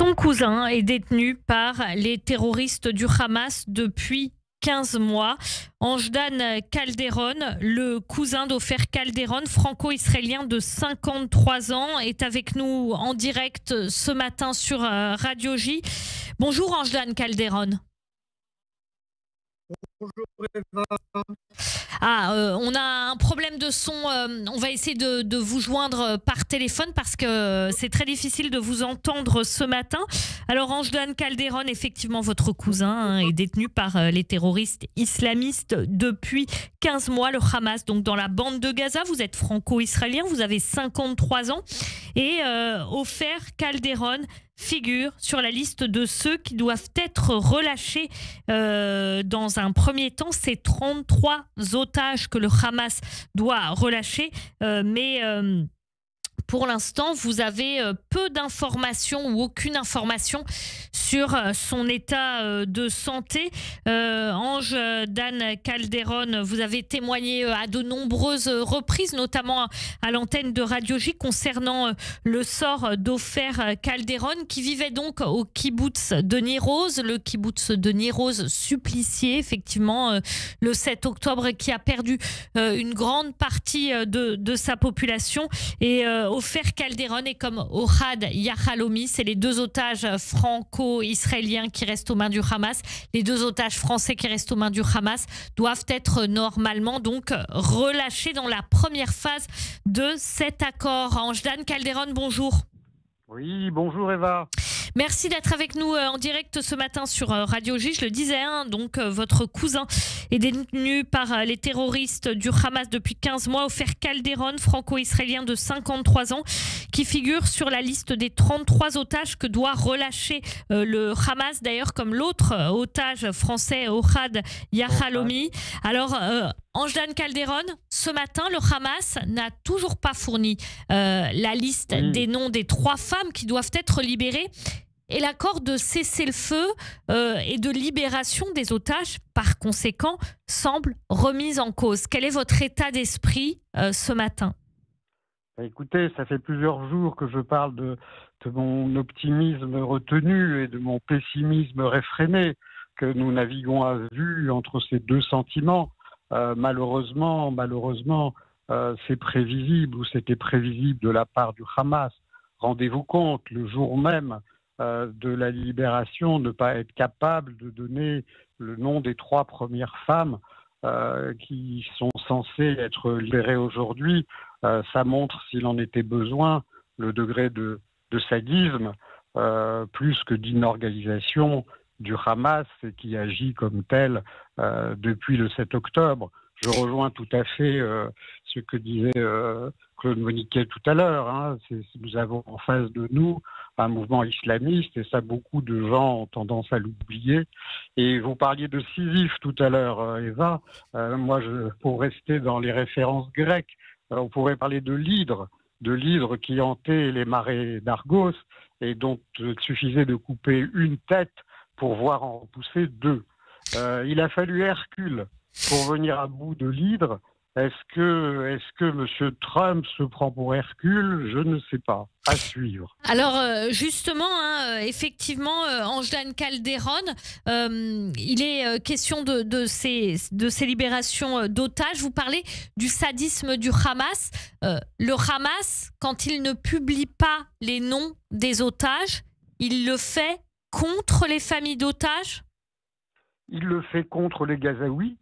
Son cousin est détenu par les terroristes du Hamas depuis 15 mois. Anjdan Calderón, le cousin d'Ofer Calderón, franco-israélien de 53 ans, est avec nous en direct ce matin sur Radio J. Bonjour Anjdan Calderón. Bonjour Eva. On a un problème de son. On va essayer de vous joindre par téléphone parce que c'est très difficile de vous entendre ce matin. Alors Anjdan Calderón, effectivement, votre cousin est détenu par les terroristes islamistes depuis 15 mois, le Hamas, donc dans la bande de Gaza. Vous êtes franco-israélien, vous avez 53 ans et Ofer Calderón figure sur la liste de ceux qui doivent être relâchés dans un premier temps. C'est 33 otages que le Hamas doit relâcher, mais pour l'instant, vous avez peu d'informations ou aucune information sur son état de santé. Anjdan Calderón, vous avez témoigné à de nombreuses reprises, notamment à l'antenne de Radio J, concernant le sort d'Ofer Calderón, qui vivait donc au kibboutz de Nir Oz, le kibboutz de Nir Oz supplicié, effectivement, le 7 octobre, qui a perdu une grande partie de sa population. Et Ofer Calderón est comme Ohad Yahalomi, c'est les deux otages franco-israéliens qui restent aux mains du Hamas. Les deux otages français qui restent aux mains du Hamas doivent être normalement donc relâchés dans la première phase de cet accord. Anjdan Calderón, bonjour. Oui, bonjour Eva. Merci d'être avec nous en direct ce matin sur Radio J. Je le disais, donc votre cousin est détenu par les terroristes du Hamas depuis 15 mois. Ofer Calderón, franco-israélien de 53 ans, qui figure sur la liste des 33 otages que doit relâcher le Hamas, d'ailleurs comme l'autre otage français, Ohad Yahalomi. Alors, Anjdan Calderón, ce matin, le Hamas n'a toujours pas fourni la liste des noms des 3 femmes qui doivent être libérées. Et l'accord de cessez-le-feu et de libération des otages, par conséquent, semble remis en cause. Quel est votre état d'esprit ce matin ? Écoutez, ça fait plusieurs jours que je parle de mon optimisme retenu et de mon pessimisme réfréné, que nous naviguons à vue entre ces deux sentiments. Malheureusement, c'est prévisible, ou c'était prévisible de la part du Hamas. Rendez-vous compte, le jour même de la libération, ne pas être capable de donner le nom des 3 premières femmes qui sont censées être libérées aujourd'hui, ça montre, s'il en était besoin, le degré de sadisme, plus que d'inorganisation du Hamas, qui agit comme tel depuis le 7 octobre. Je rejoins tout à fait ce que disait Claude Moniquet tout à l'heure. Nous avons en face de nous un mouvement islamiste, et ça, beaucoup de gens ont tendance à l'oublier. Et vous parliez de Sisyphe tout à l'heure, Eva. Moi, pour rester dans les références grecques, on pourrait parler de l'hydre qui hantait les marais d'Argos et dont il suffisait de couper une tête pour voir en repousser 2. Il a fallu Hercule pour venir à bout de l'hydre. Est-ce que M. Trump se prend pour Hercule? Je ne sais pas. À suivre. Alors justement, effectivement, Anjdan Calderón, il est question de ces libérations d'otages. Vous parlez du sadisme du Hamas. Le Hamas, quand il ne publie pas les noms des otages, il le fait contre les familles d'otages? Il le fait contre les Gazaouis.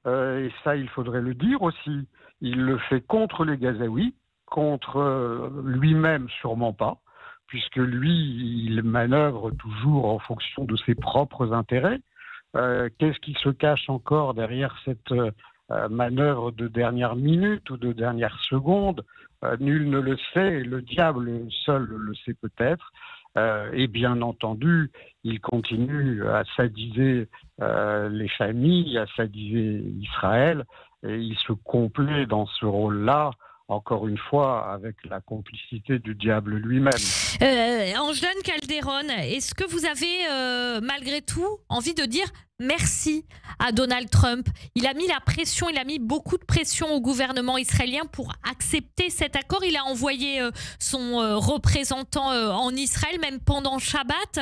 Et ça, il faudrait le dire aussi. Il le fait contre les Gazaouis, contre lui-même sûrement pas, puisque lui, il manœuvre toujours en fonction de ses propres intérêts. Qu'est-ce qui se cache encore derrière cette manœuvre de dernière minute ou de dernière seconde? Nul ne le sait, le diable seul le sait peut-être. Et bien entendu, il continue à sadiser les familles, à sadiser Israël, et il se complaît dans ce rôle-là, encore une fois, avec la complicité du diable lui-même. Anjdan Calderón, est-ce que vous avez malgré tout envie de dire merci à Donald Trump. Il a mis la pression, il a mis beaucoup de pression au gouvernement israélien pour accepter cet accord. Il a envoyé son représentant en Israël, même pendant Shabbat,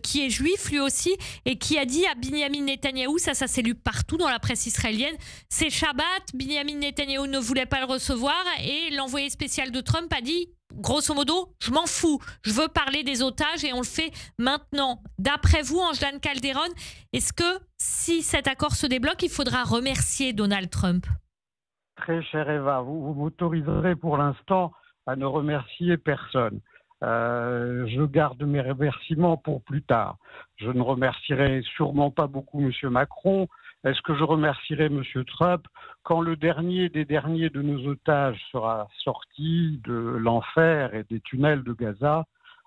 qui est juif lui aussi, et qui a dit à Binyamin Netanyahou, ça s'est lu partout dans la presse israélienne, c'est Shabbat, Binyamin Netanyahou ne voulait pas le recevoir, et l'envoyé spécial de Trump a dit, grosso modo, je m'en fous, je veux parler des otages et on le fait maintenant. D'après vous, Ange-Dan Calderon, est-ce que si cet accord se débloque, il faudra remercier Donald Trump? Très chère Eva, vous m'autoriserez pour l'instant à ne remercier personne. Je garde mes remerciements pour plus tard. Je ne remercierai sûrement pas beaucoup M. Macron. Est-ce que je remercierai M. Trump quand le dernier des derniers de nos otages sera sorti de l'enfer et des tunnels de Gaza?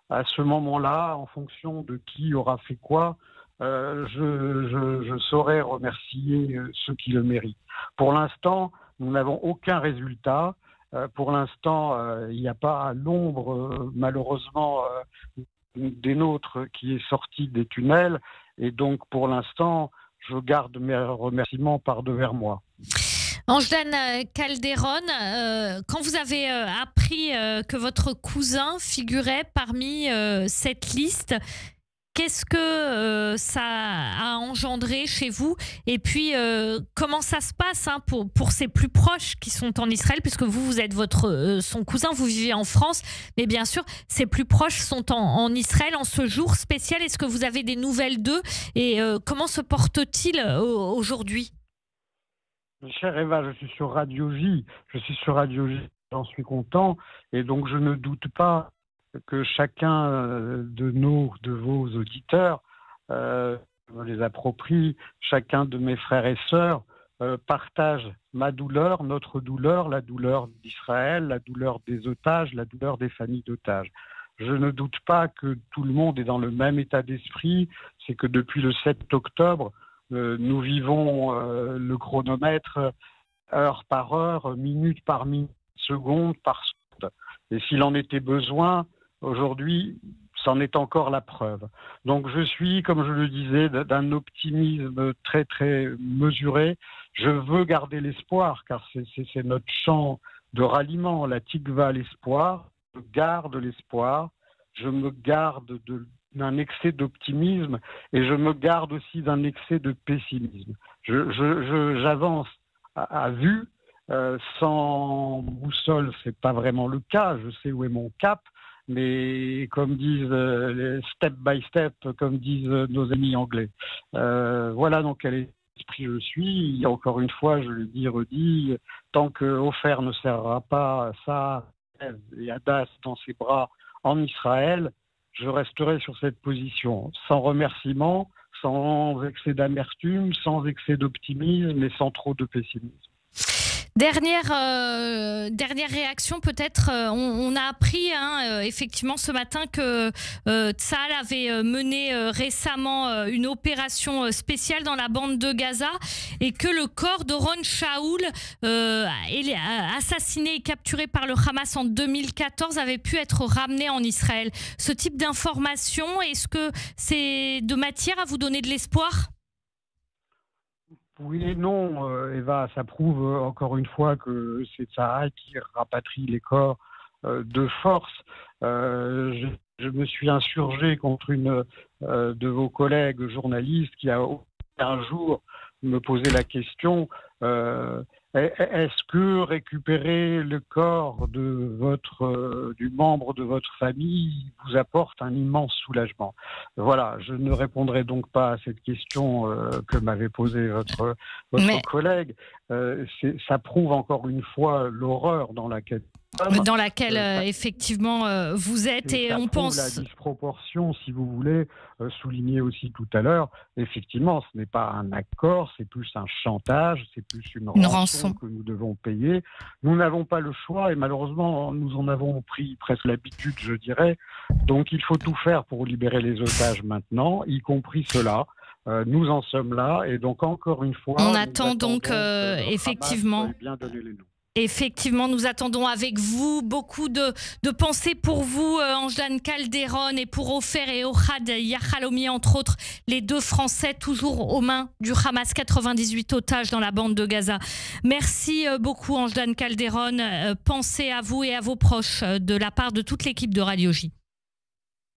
À ce moment-là, en fonction de qui aura fait quoi, je saurai remercier ceux qui le méritent. Pour l'instant, nous n'avons aucun résultat. Pour l'instant, il n'y a pas à l'ombre, malheureusement, des nôtres qui est sorti des tunnels. Et donc, pour l'instant, je garde mes remerciements par devers moi. Ange-Dan Calderon, quand vous avez appris que votre cousin figurait parmi cette liste, qu'est-ce que ça a engendré chez vous? Et puis, comment ça se passe pour ses plus proches qui sont en Israël, puisque vous êtes son cousin, vous vivez en France, mais bien sûr, ses plus proches sont en Israël en ce jour spécial. Est-ce que vous avez des nouvelles d'eux? Et comment se portent-ils aujourd'hui? Chère Eva, je suis sur Radio J. J'en suis content. Et donc, je ne doute pas que chacun de vos auditeurs les approprie, chacun de mes frères et sœurs partage ma douleur, notre douleur, la douleur d'Israël, la douleur des otages, la douleur des familles d'otages. Je ne doute pas que tout le monde est dans le même état d'esprit. C'est que depuis le 7 octobre, nous vivons le chronomètre heure par heure, minute par minute, seconde par seconde. Et s'il en était besoin, aujourd'hui, c'en est encore la preuve. Donc je suis, comme je le disais, d'un optimisme très très mesuré. Je veux garder l'espoir, car c'est notre chant de ralliement, la tikva, l'espoir. Je garde l'espoir, je me garde d'un excès d'optimisme et je me garde aussi d'un excès de pessimisme. J'avance à vue, sans boussole, c'est pas vraiment le cas, je sais où est mon cap, mais comme disent step by step, comme disent nos amis anglais. Voilà dans quel esprit je suis. Et encore une fois, je le dis, redis, tant que Ofer ne serrera pas ça et Hadas dans ses bras en Israël, je resterai sur cette position, sans remerciement, sans excès d'amertume, sans excès d'optimisme et sans trop de pessimisme. Dernière réaction peut-être, on a appris effectivement ce matin que Tsahal avait mené récemment une opération spéciale dans la bande de Gaza et que le corps d'Oron Shaul, assassiné et capturé par le Hamas en 2014, avait pu être ramené en Israël. Ce type d'information, est-ce que c'est de matière à vous donner de l'espoir ? Oui et non, Eva, ça prouve encore une fois que c'est Tsahal qui rapatrie les corps de force. Je me suis insurgé contre une de vos collègues journalistes qui a un jour me posé la question est-ce que récupérer le corps du membre de votre famille vous apporte un immense soulagement? Voilà, je ne répondrai donc pas à cette question que m'avait posée votre collègue. Ça prouve encore une fois l'horreur dans laquelle effectivement vous êtes, et on pense la disproportion, si vous voulez, souligner aussi tout à l'heure. Effectivement, ce n'est pas un accord, c'est plus un chantage, c'est plus une rançon que nous devons payer. Nous n'avons pas le choix et malheureusement nous en avons pris presque l'habitude, je dirais. Donc il faut tout faire pour libérer les otages maintenant, y compris ceux-là. Nous en sommes là et donc encore une fois, on attend donc effectivement. Bien donner les noms. Effectivement, nous attendons avec vous beaucoup de pensées pour vous, Ange-Dan Calderon, et pour Ofer et Ohad Yahalomi, entre autres, les 2 Français toujours aux mains du Hamas, 98 otages dans la bande de Gaza. Merci beaucoup, Ange-Dan Calderon. Pensez à vous et à vos proches de la part de toute l'équipe de Radio J.